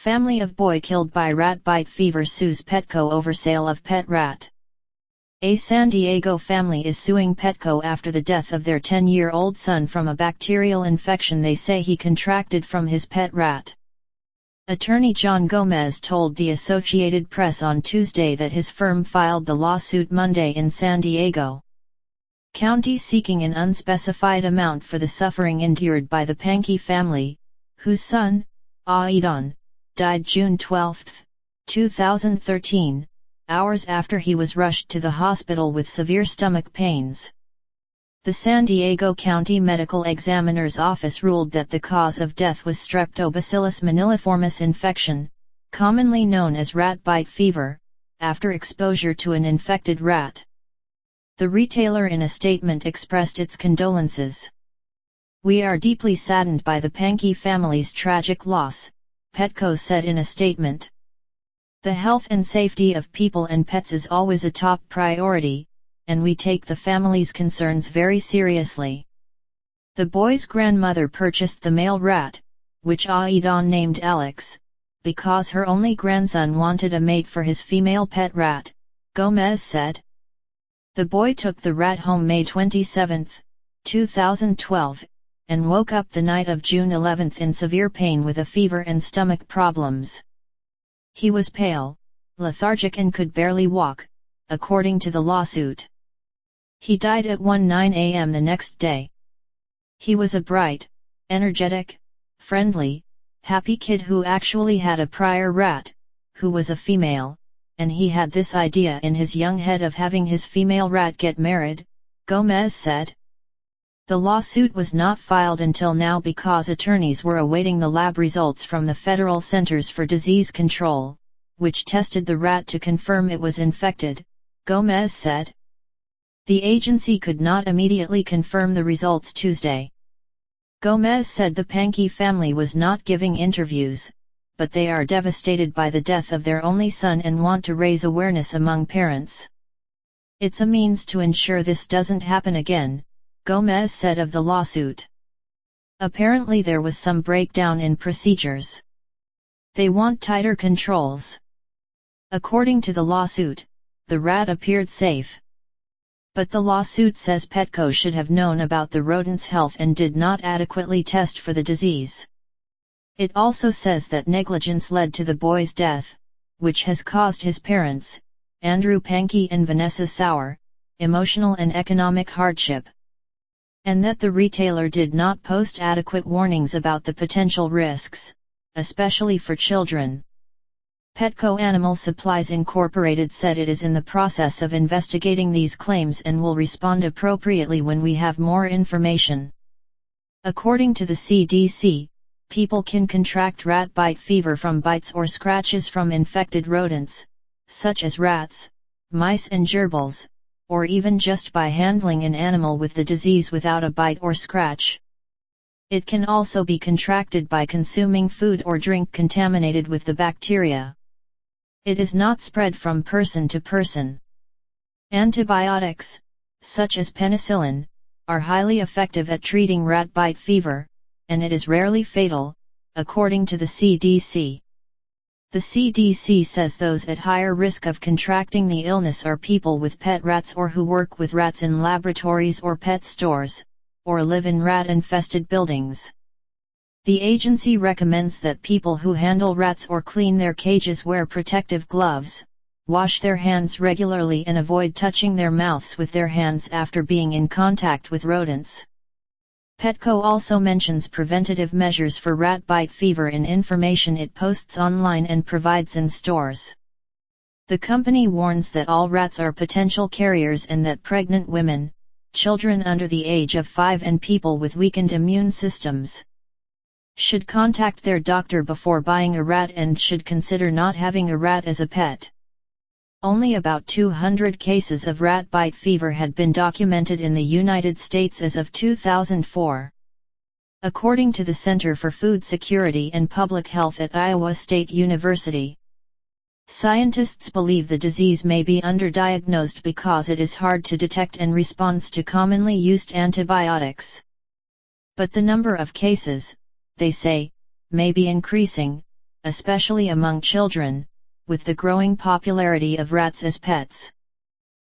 Family of boy killed by rat bite fever sues Petco over sale of pet rat. A San Diego family is suing Petco after the death of their 10-year-old son from a bacterial infection they say he contracted from his pet rat. Attorney John Gomez told the Associated Press on Tuesday that his firm filed the lawsuit Monday in San Diego County seeking an unspecified amount for the suffering endured by the Pankey family, whose son, Aidan, died June 12, 2013, hours after he was rushed to the hospital with severe stomach pains. The San Diego County Medical Examiner's Office ruled that the cause of death was Streptobacillus moniliformis infection, commonly known as rat bite fever, after exposure to an infected rat. The retailer in a statement expressed its condolences. "We are deeply saddened by the Pankey family's tragic loss," Petco said in a statement. "The health and safety of people and pets is always a top priority, and we take the family's concerns very seriously." The boy's grandmother purchased the male rat, which Aidan named Alex, because her only grandson wanted a mate for his female pet rat, Gomez said. The boy took the rat home May 27, 2012, and woke up the night of June 11 in severe pain with a fever and stomach problems. He was pale, lethargic and could barely walk, according to the lawsuit. He died at 1:09 a.m. the next day. He was a bright, energetic, friendly, happy kid who actually had a prior rat, who was a female, and he had this idea in his young head of having his female rat get married, Gomez said. The lawsuit was not filed until now because attorneys were awaiting the lab results from the Federal Centers for Disease Control, which tested the rat to confirm it was infected, Gomez said. The agency could not immediately confirm the results Tuesday. Gomez said the Pankey family was not giving interviews, but they are devastated by the death of their only son and want to raise awareness among parents. "It's a means to ensure this doesn't happen again," Gomez said of the lawsuit. "Apparently there was some breakdown in procedures. They want tighter controls." According to the lawsuit, the rat appeared safe. But the lawsuit says Petco should have known about the rodent's health and did not adequately test for the disease. It also says that negligence led to the boy's death, which has caused his parents, Andrew Pankey and Vanessa Sauer, emotional and economic hardship. And that the retailer did not post adequate warnings about the potential risks, especially for children. Petco Animal Supplies Incorporated said it is in the process of investigating these claims and will respond appropriately when we have more information. According to the CDC, people can contract rat bite fever from bites or scratches from infected rodents, such as rats, mice and gerbils, or even just by handling an animal with the disease without a bite or scratch. It can also be contracted by consuming food or drink contaminated with the bacteria. It is not spread from person to person. Antibiotics, such as penicillin, are highly effective at treating rat bite fever, and it is rarely fatal, according to the CDC. The CDC says those at higher risk of contracting the illness are people with pet rats or who work with rats in laboratories or pet stores, or live in rat-infested buildings. The agency recommends that people who handle rats or clean their cages wear protective gloves, wash their hands regularly and avoid touching their mouths with their hands after being in contact with rodents. Petco also mentions preventative measures for rat bite fever in information it posts online and provides in stores. The company warns that all rats are potential carriers and that pregnant women, children under the age of 5 and people with weakened immune systems should contact their doctor before buying a rat and should consider not having a rat as a pet. Only about 200 cases of rat bite fever had been documented in the United States as of 2004. According to the Center for Food Security and Public Health at Iowa State University, scientists believe the disease may be underdiagnosed because it is hard to detect and responds to commonly used antibiotics. But the number of cases, they say, may be increasing, especially among children, with the growing popularity of rats as pets.